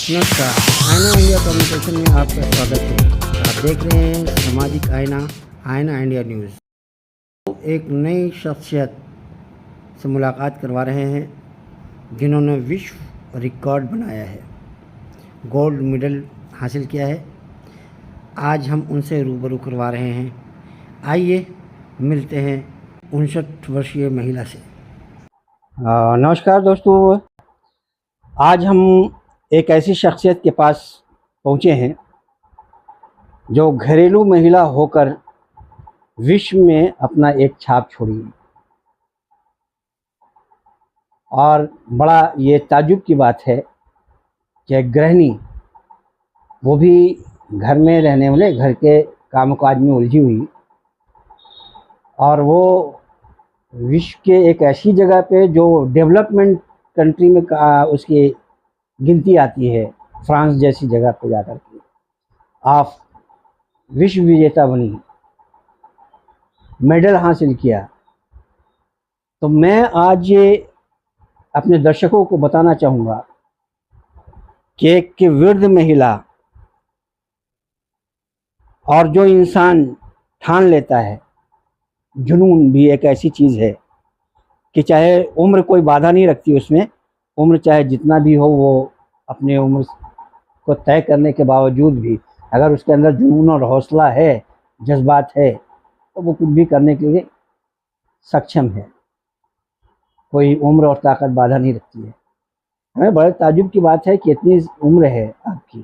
नमस्कार, आईना India communication में आपका स्वागत है। आप देख रहे हैं सामाजिक आईना, आईना इंडिया न्यूज़। एक नई शख्सियत से मुलाकात करवा रहे हैं जिन्होंने विश्व रिकॉर्ड बनाया है, गोल्ड मेडल हासिल किया है। आज हम उनसे रूबरू करवा रहे हैं। आइए मिलते हैं 59 वर्षीय महिला से। नमस्कार दोस्तों, आज हम एक ऐसी शख्सियत के पास पहुँचे हैं जो घरेलू महिला होकर विश्व में अपना एक छाप छोड़ी है। और बड़ा ये ताज्जुब की बात है कि गृहिणी, वो भी घर में रहने वाले, घर के कामकाज में उलझी हुई, और वो विश्व के एक ऐसी जगह पे जो डेवलपमेंट कंट्री में उसकी गिनती आती है, फ्रांस जैसी जगह पे जाकर के आप विश्व विजेता बनी, मेडल हासिल किया। तो मैं आज ये अपने दर्शकों को बताना चाहूँगा कि एक वृद्ध महिला, और जो इंसान ठान लेता है, जुनून भी एक ऐसी चीज़ है कि चाहे उम्र कोई बाधा नहीं रखती उसमें, उम्र चाहे जितना भी हो, वो अपने उम्र को तय करने के बावजूद भी अगर उसके अंदर जुनून और हौसला है, जज्बात है, तो वो कुछ भी करने के लिए सक्षम है। कोई उम्र और ताकत बाधा नहीं रखती है। हमें बड़े ताज्जुब की बात है कि इतनी उम्र है आपकी,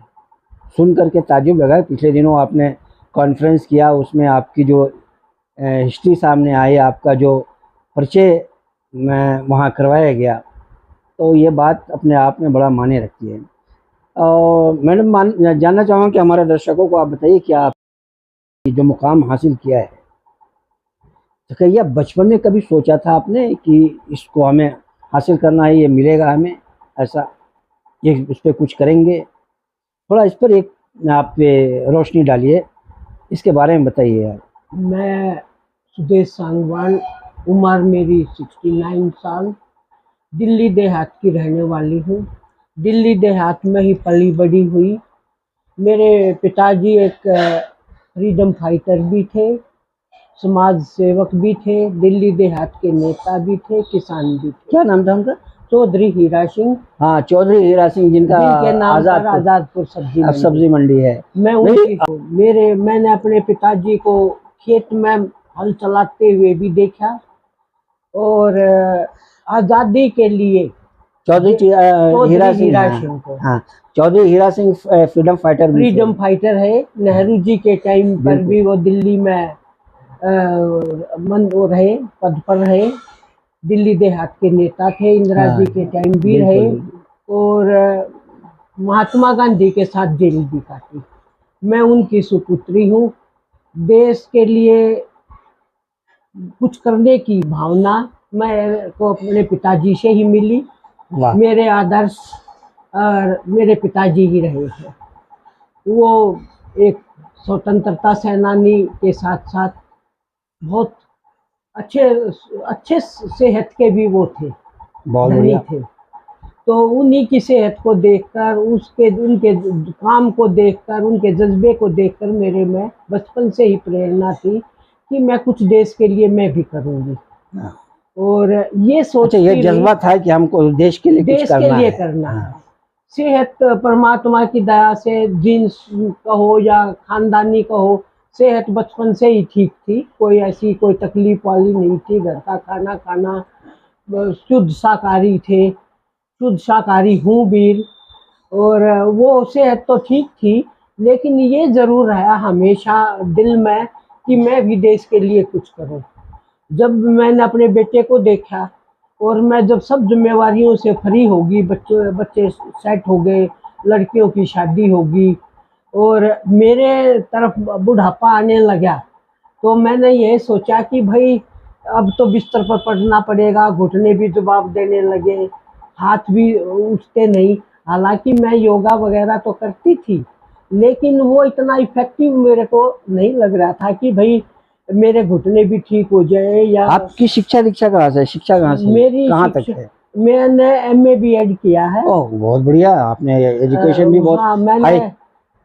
सुन करके ताज्जुब लगा। पिछले दिनों आपने कॉन्फ्रेंस किया, उसमें आपकी जो हिस्ट्री सामने आई, आपका जो परिचय वहाँ करवाया गया, तो ये बात अपने आप में बड़ा मायने रखती है। मैडम, जानना चाहूँगा कि हमारे दर्शकों को आप बताइए कि आप जो मुकाम हासिल किया है, तो क्या बचपन में कभी सोचा था आपने कि इसको हमें हासिल करना है, ये मिलेगा हमें, ऐसा ये इस पर कुछ करेंगे? थोड़ा इस पर एक आप रोशनी डालिए, इसके बारे में बताइए यार। मैं सुदेश सांगवान, उम्र मेरी 69 साल, दिल्ली देहात की रहने वाली हूँ। दिल्ली देहात में ही पली बड़ी हुई। मेरे पिताजी एक फ्रीडम फाइटर भी थे, समाज सेवक भी थे, दिल्ली देहात के नेता भी थे, किसान भी थे। क्या नाम था उनका? चौधरी हीरा सिंह। हाँ, चौधरी हीरा सिंह, जिनका जिनके नाम पर आजादपुर सब्जी मंडी है। मैंने अपने पिताजी को खेत में हल चलाते हुए भी देखा, और आज़ादी के लिए चौधरी हीरा सिंह को, हाँ, चौधरी हीरा सिंह फ्रीडम फाइटर है। नेहरू जी के टाइम पर भी वो दिल्ली में वो रहे, पद पर रहे, दिल्ली देहात के नेता थे। इंदिरा जी के टाइम भी रहे, और महात्मा गांधी के साथ जेल भी काटी। मैं उनकी सुपुत्री हूँ। देश के लिए कुछ करने की भावना मैं को अपने पिताजी से ही मिली। मेरे आदर्श और मेरे पिताजी ही रहे हैं। वो एक स्वतंत्रता सेनानी के साथ साथ बहुत अच्छे सेहत के भी वो थे, धनी थे। तो उन्हीं की सेहत को देखकर, उनके काम को देखकर, उनके जज्बे को देखकर मेरे में बचपन से ही प्रेरणा थी कि मैं कुछ देश के लिए मैं भी करूँगी। और ये सोच, ये जज्बा था कि हमको देश के लिए करना है। सेहत परमात्मा की दया से, जीन्स कहो या खानदानी कहो, सेहत बचपन से ही ठीक थी। कोई तकलीफ वाली नहीं थी। घर का खाना खाना, शुद्ध शाकाहारी थे, शुद्ध शाकाहारी हूँ भी। और वो सेहत तो ठीक थी, लेकिन ये ज़रूर रहा हमेशा दिल में कि मैं भी देश के लिए कुछ करूँ। जब मैंने अपने बेटे को देखा, और मैं जब सब जिम्मेवारियों से फ्री होगी, बच्चे सेट हो गए, लड़कियों की शादी होगी, और मेरे तरफ बुढ़ापा आने लगा, तो मैंने ये सोचा कि भाई अब तो बिस्तर पर पड़ना पड़ेगा। घुटने भी जवाब देने लगे, हाथ भी उठते नहीं। हालांकि मैं योगा वगैरह तो करती थी, लेकिन वो इतना इफेक्टिव मेरे को नहीं लग रहा था कि भाई मेरे घुटने भी ठीक हो जाए। या आपकी शिक्षा दीक्षा कहाँ से? शिक्षा कहाँ से? मेरी कहाँ तक है? मैंने MA BEd किया है। ओह बहुत बढ़िया, आपने एजुकेशन भी बहुत हाँ मैंने हाई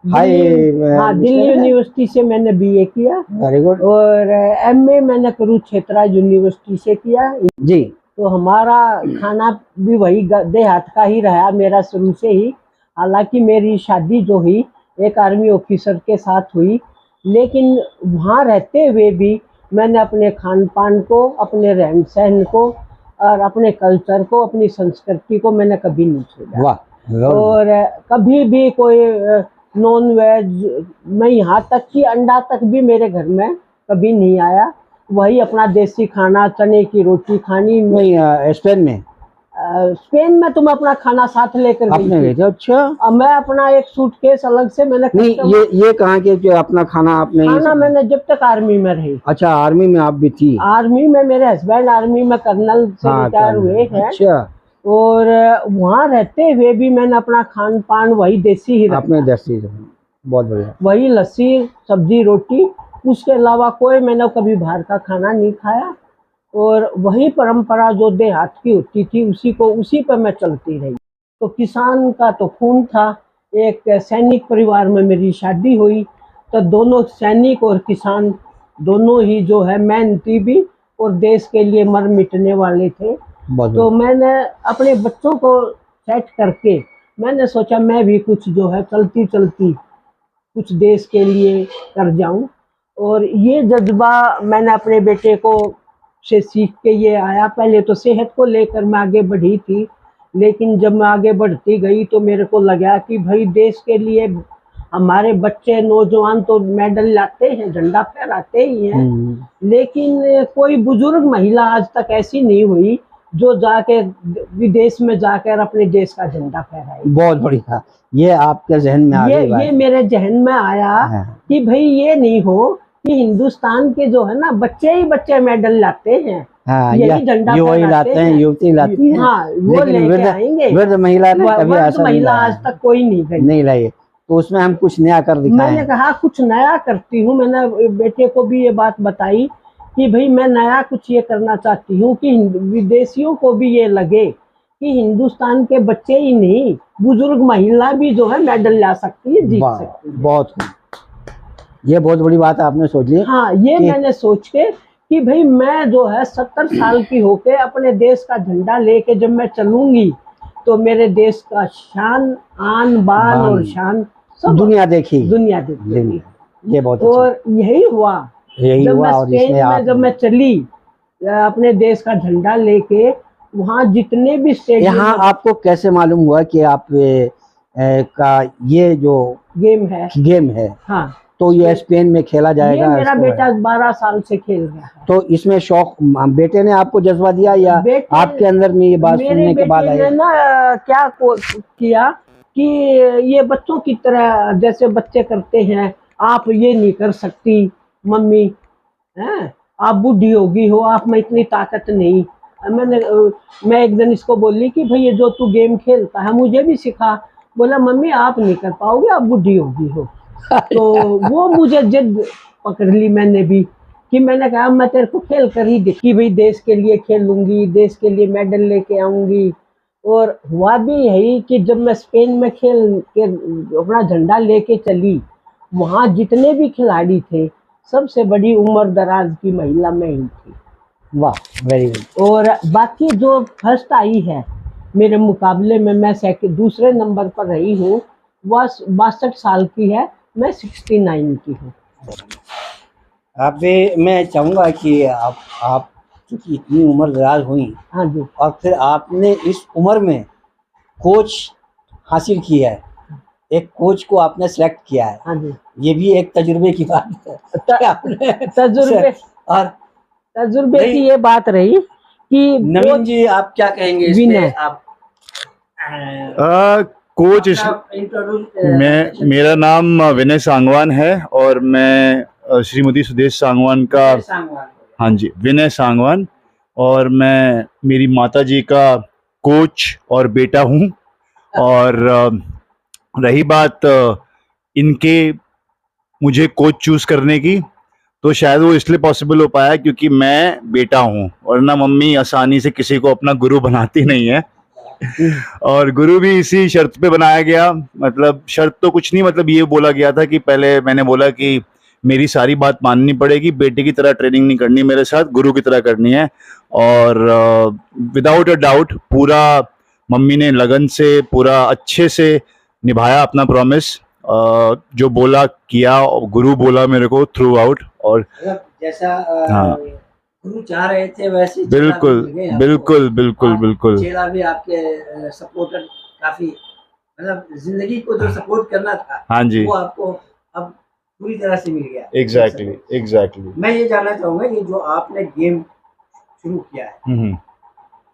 हाई हाँ दिल्ली यूनिवर्सिटी से मैंने BA किया वेरी गुड और MA मैंने कुरुक्षेत्र यूनिवर्सिटी से किया। जी। तो हमारा खाना भी वही देहात का ही रहा मेरा शुरू से ही। हालांकि मेरी शादी जो हुई एक आर्मी ऑफिसर के साथ हुई, लेकिन वहाँ रहते हुए भी मैंने अपने खान पान को, अपने रहन सहन को और अपने कल्चर को, अपनी संस्कृति को मैंने कभी नहीं छोड़ा। वाह। और कभी भी कोई नॉन वेज, मैं यहाँ तक कि अंडा तक भी मेरे घर में कभी नहीं आया। वही अपना देसी खाना, चने की रोटी खानी। नहीं स्पेन में स्पेन में तुम अपना खाना साथ लेकर आपने गए थे? अच्छा। अब मैं अपना एक सूटकेस अलग से मैंने नहीं ये कहाँ के जो अपना खाना आपने खाना मैंने जब तक आर्मी में रही। अच्छा आर्मी में आप भी थी? आर्मी में मेरे हस्बैंड आर्मी में कर्नल से रिटायर हुए हैं। अच्छा। और वहाँ रहते हुए भी मैंने अपना खान पान वही देसी ही रखा। आपने देसी बहुत बढ़िया। वही लस्सी सब्जी रोटी, उसके अलावा कोई मैंने कभी बाहर का खाना नहीं खाया। और वही परंपरा जो देहात की होती थी उसी पर मैं चलती रही। तो किसान का तो खून था। एक सैनिक परिवार में मेरी शादी हुई, तो दोनों सैनिक और किसान दोनों ही जो है मेहनती भी और देश के लिए मर मिटने वाले थे। तो मैंने अपने बच्चों को सेट करके मैंने सोचा मैं भी कुछ जो है चलती चलती कुछ देश के लिए कर जाऊं। और ये जज्बा मैंने अपने बेटे को से सीख के ये आया। पहले तो सेहत को लेकर मैं आगे बढ़ी थी, लेकिन जब मैं आगे बढ़ती गई तो मेरे को लगा कि भाई देश के लिए हमारे बच्चे नौजवान तो मेडल लाते हैं, झंडा फहराते ही हैं, लेकिन कोई बुजुर्ग महिला आज तक ऐसी नहीं हुई जो जाके विदेश में जाकर अपने देश का झंडा फहराए। बहुत बढ़िया, ये आपके जहन में आ गई बात। ये मेरे जहन में आया कि भाई ये नहीं हो कि हिंदुस्तान के जो है ना बच्चे ही बच्चे मेडल लाते हैं। हाँ, यही झंडा वही लाते हैं, युवती लाती है। हाँ, वो लेके आएंगे। वृद्ध महिला ने कभी ऐसा महिला आज तक कोई नहीं लाई। तो उसमें हम कुछ नया कर दिखाएं। मैंने कहा कुछ नया करती हूँ। मैंने बेटे को भी ये बात बताई कि भाई मैं नया कुछ ये करना चाहती हूँ कि विदेशियों को भी ये लगे कि हिंदुस्तान के बच्चे ही नहीं, बुजुर्ग महिला भी जो है मेडल ला सकती है, जीत सकती है। बहुत ये बहुत बड़ी बात आपने सोच ली। हाँ, ये मैंने सोच के कि भाई मैं जो है 70 साल की होके अपने देश का झंडा लेके जब मैं चलूंगी तो मेरे देश का शान, आन बान और शान सब दुनिया देखेगी। दुनिया देखेगी। ये बहुत और यही हुआ। जब मैं चली अपने देश का झंडा लेके, वहाँ जितने भी स्टेडियम। यहाँ आपको कैसे मालूम हुआ कि आप का ये जो गेम है हाँ, तो ये स्पेन में खेला जाएगा? ये मेरा बेटा 12 साल से खेल रहा है। तो इसमें शौक बेटे ने आपको जज्बा दिया या आपके अंदर में ये बात सुनने के बाद मेरे ना क्या किया कि ये बच्चों की तरह जैसे बच्चे करते हैं, आप ये नहीं कर सकती मम्मी, हैं आप बूढ़ी होगी हो, आप में इतनी ताकत नहीं। मैं एक दिन इसको बोली कि भाई ये जो तू गेम खेलता है मुझे भी सिखा। बोला मम्मी आप नहीं कर पाओगे, आप बूढ़ी होगी हो। तो वो मुझे जिद पकड़ ली मैंने भी कि मैंने कहा मैं तेरे को खेल कर ही देखी, भाई देश के लिए खेलूंगी, देश के लिए मेडल लेके आऊंगी। और हुआ भी यही कि जब मैं स्पेन में खेल के अपना झंडा लेके चली, वहाँ जितने भी खिलाड़ी थे सबसे बड़ी उम्र दराज की महिला मैं ही थी। वाह, वेरी गुड। और बाकी जो फर्स्ट आई है मेरे मुकाबले में, मैं दूसरे नंबर पर रही हूँ, वह 62 साल की है, मैं 69 की हूँ। आप भी मैं चाहूँगा कि आप चूँकि इतनी उम्र दराज हुई, हाँ जी, और फिर आपने इस उम्र में कोच हासिल किया है, एक कोच को आपने सेलेक्ट किया है। हाँ जी, ये भी एक तजुर्बे की बात है। तजुर्बे की ये बात रही कि नवीन जी आप क्या कहेंगे इस पे? आप कोच मेरा नाम विनय सांगवान है और मैं श्रीमती सुदेश सांगवान का, हाँ जी विनय सांगवान, और मैं मेरी माता जी का कोच और बेटा हूँ। और रही बात इनके मुझे कोच चूज करने की, तो शायद वो इसलिए पॉसिबल हो पाया क्योंकि मैं बेटा हूँ, और ना मम्मी आसानी से किसी को अपना गुरु बनाती नहीं है। और गुरु भी इसी शर्त पे बनाया गया, मतलब शर्त तो कुछ नहीं, मतलब ये बोला गया था कि पहले मैंने बोला कि मेरी सारी बात माननी पड़ेगी, बेटे की तरह ट्रेनिंग नहीं करनी मेरे साथ, गुरु की तरह करनी है। और विदाउट अ डाउट पूरा मम्मी ने लगन से पूरा अच्छे से निभाया अपना प्रॉमिस, जो बोला किया, और गुरु बोला मेरे को थ्रू आउट। और मतलब जैसा हाँ, गुरु चाह रहे थे वैसे चेला भी बिल्कुल मिल गए आपको। बिल्कुल बिल्कुल हाँ, बिल्कुल चेला भी आपके सपोर्टर काफी, मतलब जिंदगी को जो सपोर्ट करना था हाँ जी, वो आपको अब पूरी तरह से मिल गया। Exactly exactly. मैं ये जानना चाहूंगा कि जो आपने गेम शुरू किया है,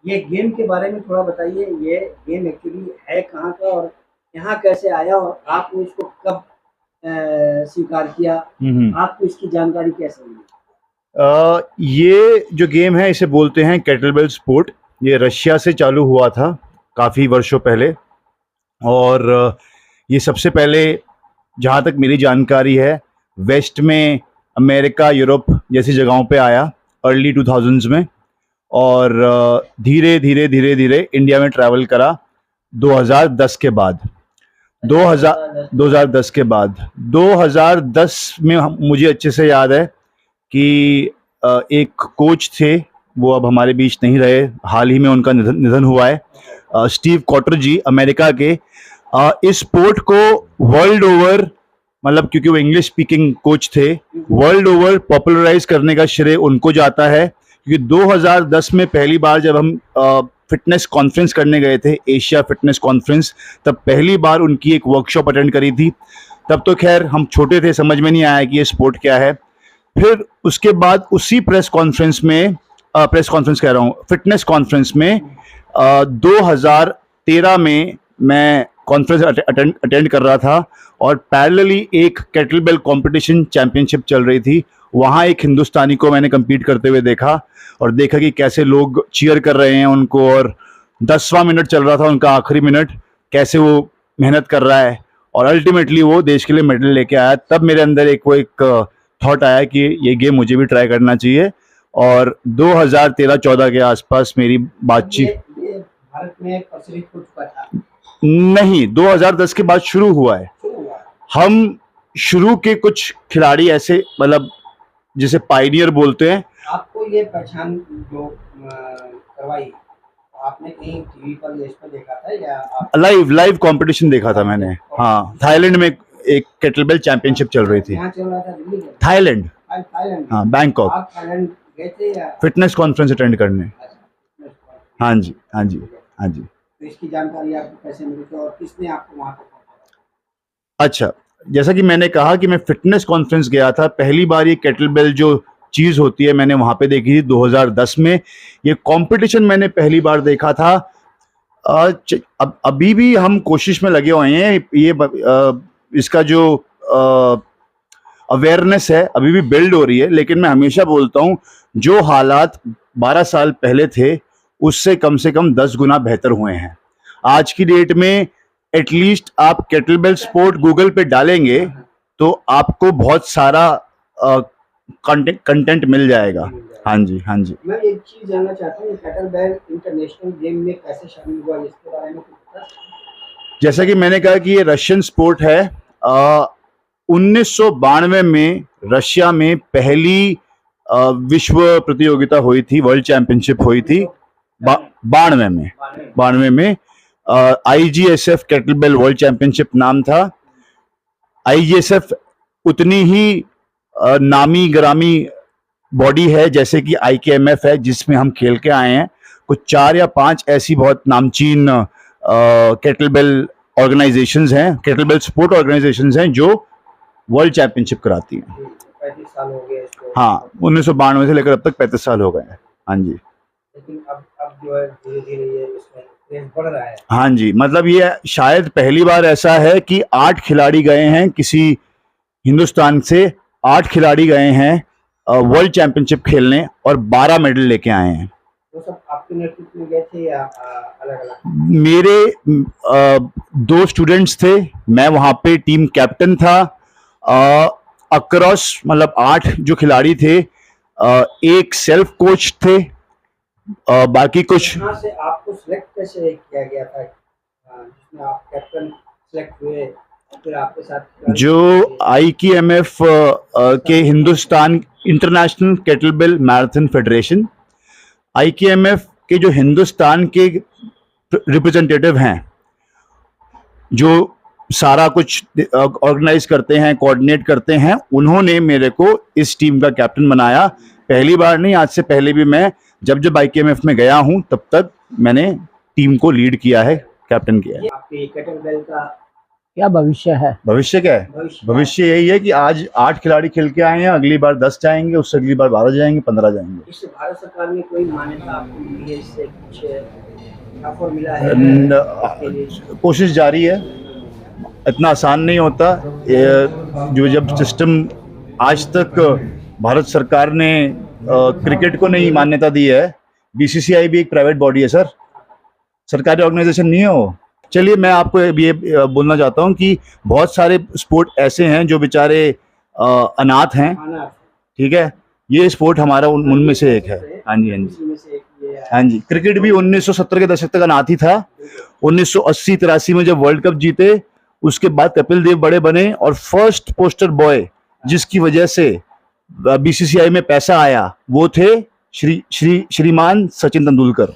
ये गेम के बारे में थोड़ा बताइए। ये गेम एक्चुअली है कहाँ का और यहाँ कैसे आया, और आपने इसको कब स्वीकार किया, आपको इसकी जानकारी कैसे मिली? ये जो गेम है इसे बोलते हैं केटलबेल स्पोर्ट। ये रशिया से चालू हुआ था काफ़ी वर्षों पहले, और ये सबसे पहले जहाँ तक मेरी जानकारी है वेस्ट में, अमेरिका, यूरोप जैसी जगहों पे आया अर्ली 2000s में, और धीरे धीरे धीरे धीरे इंडिया में ट्रैवल करा 2010 के बाद। 2010 के बाद 2010 में मुझे अच्छे से याद है कि एक कोच थे, वो अब हमारे बीच नहीं रहे, हाल ही में उनका निधन हुआ है, स्टीव कॉटर जी, अमेरिका के। इस स्पोर्ट को वर्ल्ड ओवर, मतलब क्योंकि वो इंग्लिश स्पीकिंग कोच थे, वर्ल्ड ओवर पॉपुलराइज करने का श्रेय उनको जाता है। क्योंकि 2010 में पहली बार जब हम फिटनेस कॉन्फ्रेंस करने गए थे, एशिया फिटनेस कॉन्फ्रेंस, तब पहली बार उनकी एक वर्कशॉप अटेंड करी थी। तब तो खैर हम छोटे थे, समझ में नहीं आया कि ये स्पोर्ट क्या है। फिर उसके बाद उसी प्रेस कॉन्फ्रेंस में, फिटनेस कॉन्फ्रेंस में 2013 में मैं कॉन्फ्रेंस अटेंड कर रहा था, और पैरेलली एक केटलबेल कंपटीशन चैंपियनशिप चल रही थी। वहाँ एक हिंदुस्तानी को मैंने compete करते हुए देखा, और देखा कि कैसे लोग चीयर कर रहे हैं उनको, और 10वां मिनट चल रहा था उनका, आखिरी मिनट, कैसे वो मेहनत कर रहा है, और अल्टीमेटली वो देश के लिए मेडल लेके आया। तब मेरे अंदर एक थॉट आया कि ये गेम मुझे भी ट्राई करना चाहिए, और 2013-14 के आसपास मेरी बातचीत। ये भारत में प्रचलित हो चुका था? नहीं, 2010 के बाद शुरू हुआ है। हम शुरू के कुछ खिलाड़ी ऐसे, मतलब जिसे पायनियर बोलते हैं। आपको ये पहचान जो करवाई, आपने कहीं टीवी पर या इस पर देखा था, या आप लाइव कंपटीशन देखा था मैंने। हाँ, थाईलैंड में एक केटलबेल चैंपियनशिप चल रही थी। यहाँ चल रहा था? दिल्ली में? Thailand, Thailand? हाँ, बैंकॉक। आप थाईलैंड गए थे या? फिटनेस कॉन्फ्रेंस अटेंड करने। हाँ जी, हाँ जी, हाँ जी। तो इसकी जानकारी आपको कैसे मिली थी और किसने आपको वहाँ तक पहुँचाया? अच्छा, जैसा कि मैंने कहा कि मैं फिटनेस कॉन्फ्रेंस गया था, पहली बार ये केटलबेल जो चीज़ होती है मैंने वहाँ पे देखी थी 2010 में। ये कंपटीशन मैंने पहली बार देखा था। अभी भी हम कोशिश में लगे हुए हैं, ये इसका जो अवेयरनेस है अभी भी बिल्ड हो रही है, लेकिन मैं हमेशा बोलता हूँ जो हालात 12 साल पहले थे उससे कम से कम 10 गुना बेहतर हुए हैं। आज की डेट में एटलीस्ट आप केटलबेल स्पोर्ट गूगल पे डालेंगे तो आपको बहुत सारा कंटेंट मिल जाएगा। हाँ जी, हाँ जी। मैं एक चीज जानना चाहता हूँ, केटलबेल इंटरनेशनल गेम में कैसे शामिल हुआ, इसके बारे में कुछ पता? जैसा कि मैंने कहा कि ये रशियन स्पोर्ट है। 1992 में रशिया में पहली विश्व प्रतियोगिता हुई थी, वर्ल्ड चैंपियनशिप हुई थी 92 में। IGSF केटलबेल वर्ल्ड चैंपियनशिप नाम था। IGSF उतनी ही नामी ग्रामी बॉडी है जैसे कि IKMF है, जिसमें हम खेल के आए हैं। कुछ 4 या 5 ऐसी बहुत नामचीन केटलबेल ऑर्गेनाइजेशंस हैं, केटलबेल स्पोर्ट ऑर्गेनाइजेशंस हैं जो वर्ल्ड चैंपियनशिप कराती हैं। 35 साल हो गए इसको। हाँ, 1992 से लेकर अब तक 35 साल हो गए हैं। हाँ जी, लेकिन अब जो है धीरे धीरे ये इसमें क्रेज बढ़ रहा है। हाँ जी, मतलब ये शायद पहली बार ऐसा है कि 8 खिलाड़ी गए हैं, किसी हिंदुस्तान से 8 खिलाड़ी गए हैं वर्ल्ड चैंपियनशिप खेलने और 12 मेडल लेके आए हैं। वो सब आपके नेतृत्व में गए थे या अलग अलग? मेरे 2 स्टूडेंट्स थे, मैं वहाँ पे टीम कैप्टन था। अक्रॉस मतलब 8 जो खिलाड़ी थे, एक सेल्फ कोच थे, बाकी कुछ यहाँ से आपको सिलेक्ट कैसे किया गया था, जिसमें आप कैप्टन सिलेक्ट हुए, फिर आपके साथ जो IKMF के Hindustan international kettlebell marathon federation, IKMF के जो हिंदुस्तान के रिप्रेजेंटेटिव हैं, जो सारा कुछ ऑर्गेनाइज करते हैं, कोऑर्डिनेट करते हैं, उन्होंने मेरे को इस टीम का कैप्टन बनाया। पहली बार नहीं, आज से पहले भी मैं जब IKMF में गया हूं तब तक मैंने टीम को लीड किया है, कैप्टन किया है। आपके केटलबेल का क्या भविष्य है? भविष्य क्या है? भविष्य यही है कि आज 8 खिलाड़ी खेल के आए हैं, अगली बार 10 जाएंगे, उससे अगली बार 12 जाएंगे, 15 जाएंगे। इससे भारत सरकार ने कोई मान्यता आपको मिली है, इससे कुछ ऑफर मिला है? कोशिश जारी है, इतना आसान नहीं होता। जो जब सिस्टम आज तक भारत सरकार ने क्रिकेट को नहीं मान्यता दी है, BCCI भी एक प्राइवेट बॉडी है सर, सरकारी ऑर्गेनाइजेशन नहीं है वो। चलिए मैं आपको ये बोलना चाहता हूँ कि बहुत सारे स्पोर्ट ऐसे हैं जो बेचारे अनाथ हैं, ठीक है, ये स्पोर्ट हमारा उनमें से एक है। हाँ जी, हाँ जी, हाँ जी। क्रिकेट भी 1970 के दशक तक अनाथ ही था। 1980-83 में जब वर्ल्ड कप जीते, उसके बाद कपिल देव बड़े बने और फर्स्ट पोस्टर बॉय जिसकी वजह से BCCI में पैसा आया वो थे श्रीमान सचिन तेंदुलकर।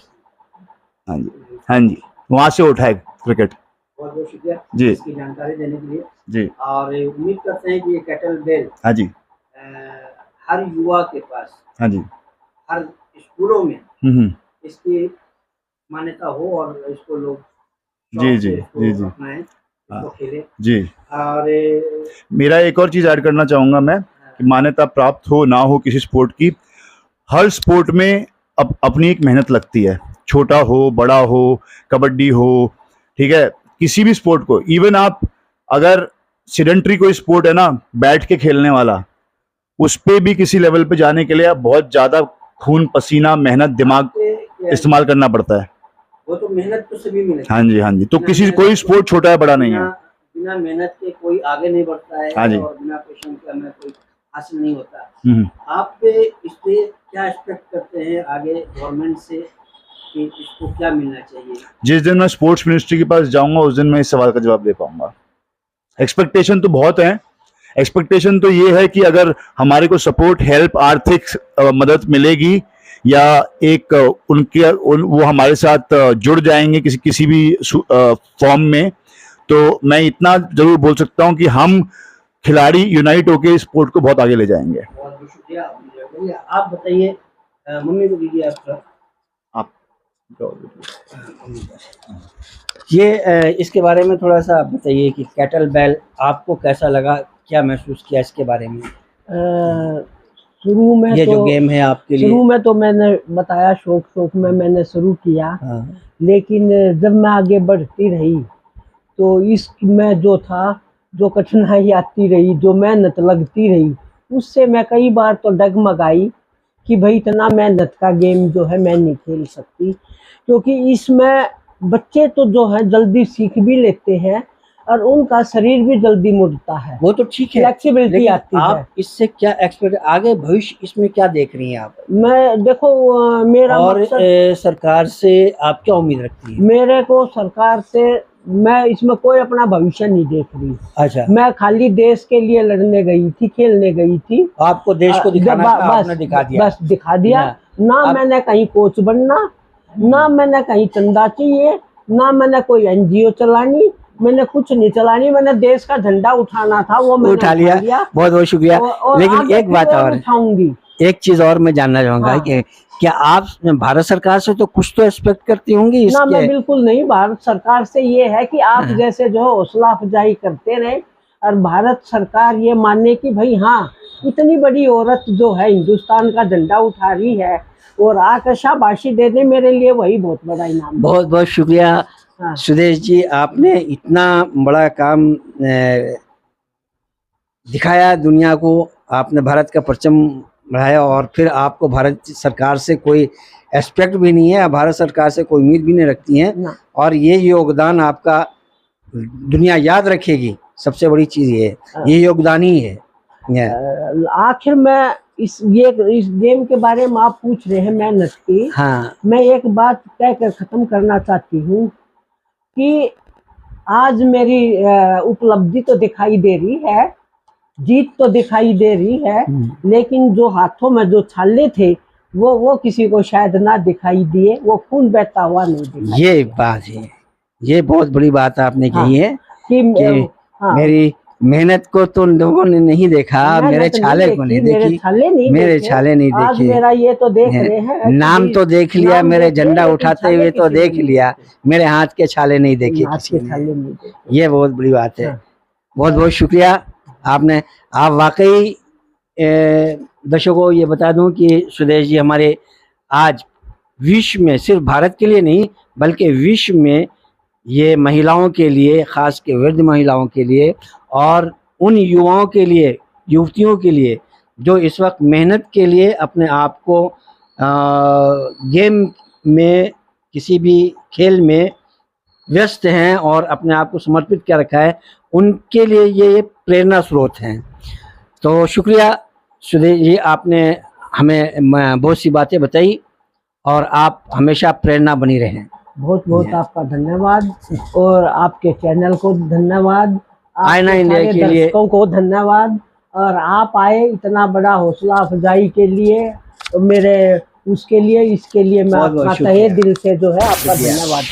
हाँ जी, हाँ जी, वहां से उठा है क्रिकेट। बहुत बहुत शुक्रिया जी, इसकी जानकारी देने के लिए जी। और उम्मीद करते हैं कि ये केटलबेल हाँ जी, हर युवा के पास, हाँ जी, हर स्कूलों में हम्म, इसकी मान्यता हो और इसको लोग जी जी जी जी अपनाएं, इसको खेलें। जी। और मेरा एक और चीज ऐड करना चाहूंगा मैं कि मान्यता प्राप्त हो ना हो किसी स्पोर्ट की, हर स्पोर्ट में अपनी एक मेहनत लगती है, छोटा हो बड़ा हो, कबड्डी हो, ठीक है, किसी भी स्पोर्ट को। इवन आप अगर सेडेंटरी कोई स्पोर्ट है ना, बैठ के खेलने वाला, उस पे भी किसी लेवल पे जाने के लिए आप बहुत ज्यादा खून पसीना मेहनत दिमाग इस्तेमाल करना पड़ता है। वो तो मेहनत तो सभी में। हाँ जी, हाँ जी। तो किसी कोई स्पोर्ट छोटा है बड़ा नहीं है, बिना मेहनत के कोई आगे नहीं बढ़ता है। हाँ जी। और बिना परिश्रम के हमें कोई हासिल नहीं होता। आप इस पे क्या एक्सपेक्ट करते हैं आगे गवर्नमेंट से कि इसको क्या मिलना चाहिए? जिस दिन मैं स्पोर्ट्स मिनिस्ट्री के पास जाऊंगा उस दिन मैं इस सवाल का जवाब दे पाऊंगा। एक्सपेक्टेशन तो बहुत है। एक्सपेक्टेशन तो ये है कि अगर हमारे को सपोर्ट, हेल्प, आर्थिक मदद मिलेगी या एक वो हमारे साथ जुड़ जाएंगे किसी भी फॉर्म में, तो मैं इतना जरूर बोल सकता हूं कि हम खिलाड़ी यूनाइट होकर स्पोर्ट को बहुत आगे ले जाएंगे। बहुत बहुत शुक्रिया। आप बताइए, मम्मी को दीजिए आप ये इसके बारे में थोड़ा सा बताइए कि केटलबेल आपको कैसा लगा, क्या महसूस किया इसके बारे में? शुरू में ये तो जो गेम है आपके लिए, शुरू में तो मैंने बताया शौक में मैंने शुरू किया। हाँ। लेकिन जब मैं आगे बढ़ती रही तो इसमें जो था, जो कठिनाई आती रही, जो मेहनत लगती रही, उससे मैं कई बार तो डगमगाई कि भाई इतना मेहनत का गेम जो है मैं नहीं खेल सकती, क्योंकि इसमें बच्चे तो जो है जल्दी सीख भी लेते हैं और उनका शरीर भी जल्दी मुड़ता है। वो तो ठीक है, फ्लेक्सिबिलिटी आती आप है। इससे क्या एक्सपेक्ट, आगे भविष्य इसमें क्या देख रही हैं आप? मैं देखो मेरा और सरकार से आप क्या उम्मीद रखती हैं? मेरे को सरकार से मैं इसमें कोई अपना भविष्य नहीं देख रही। अच्छा, मैं खाली देश के लिए लड़ने गई थी, खेलने गई थी। आपको देश को दिखाना था, आपने दिखा दिया। बस दिखा दिया। ना मैंने कहीं कोच बनना, ना मैंने कहीं चंदा चाहिए, ना मैंने कोई NGO चलानी, मैंने कुछ नहीं चलानी। मैंने देश का झंडा उठाना था, वो मैंने उठा लिया। बहुत बहुत शुक्रिया। लेकिन एक बात और उठाऊंगी, एक चीज और मैं जानना चाहूंगा। हाँ। कि क्या आप भारत सरकार से तो कुछ तो एक्सपेक्ट करती होंगी ना? इसके? मैं बिल्कुल नहीं। भारत सरकार से ये है कि आप जैसे जो है हौसला अफजाई करते रहे और भारत सरकार ये माने कि भाई हाँ, इतनी बड़ी औरत जो है हिंदुस्तान का झंडा उठा रही है और आकाशाबाशी देने, मेरे लिए वही बहुत बड़ा इनाम। बहुत बहुत शुक्रिया। हाँ। सुदेश जी, आपने इतना बड़ा काम दिखाया दुनिया को, आपने भारत का परचम बढ़ाया और फिर आपको भारत सरकार से कोई एक्सपेक्ट भी नहीं है, भारत सरकार से कोई उम्मीद भी नहीं रखती है, और ये योगदान आपका दुनिया याद रखेगी। सबसे बड़ी चीज़ ये योगदान ही है। Yeah. आखिर में इस गेम के बारे में आप पूछ रहे हैं मेहनत की। हाँ मैं एक बात कह कर खत्म करना चाहती हूँ कि आज मेरी उपलब्धि तो दिखाई दे रही है, जीत तो दिखाई दे रही है, लेकिन जो हाथों में जो छाले थे वो किसी को शायद ना दिखाई दिए, वो खून बहता हुआ नहीं दिखाई। ये बात है, ये बहुत बड़ी बात आपने कही है कि हाँ, मेरी मेहनत को तो लोगों ने नहीं देखा, मेहनत मेरे नहीं छाले को नहीं मेरे देखी, छाले नहीं मेरे देखे। छाले नहीं आज देखे। मेरा ये तो देख रहे हैं, नाम तो देख लिया, नाम मेरे देखे, झंडा लेकिन उठाते छाले हुए तो किसी देख ने नहीं लिया, देखे। मेरे हाथ के छाले नहीं देखे हाथ किसी के ने। छाले नहीं देखे। ये बहुत बड़ी बात है। हाँ। बहुत बहुत शुक्रिया आपने। आप वाकई दर्शकों को ये बता दूं कि सुदेश जी हमारे आज विश्व में, सिर्फ भारत के लिए नहीं बल्कि विश्व में, ये महिलाओं के लिए, ख़ास के वृद्ध महिलाओं के लिए और उन युवाओं के लिए, युवतियों के लिए जो इस वक्त मेहनत के लिए अपने आप को गेम में, किसी भी खेल में व्यस्त हैं और अपने आप को समर्पित कर रखा है, उनके लिए ये प्रेरणा स्रोत हैं। तो शुक्रिया सुदेश जी, आपने हमें बहुत सी बातें बताई और आप हमेशा प्रेरणा बनी रहें। बहुत बहुत आपका धन्यवाद और आपके चैनल को धन्यवाद, आईना इंडिया सारे के लिए दर्शकों को धन्यवाद, और आप आए इतना बड़ा हौसला अफजाई के लिए, तो मेरे उसके लिए, इसके लिए मैं बहुत बहुत अपना तहे दिल से जो है आपका धन्यवाद।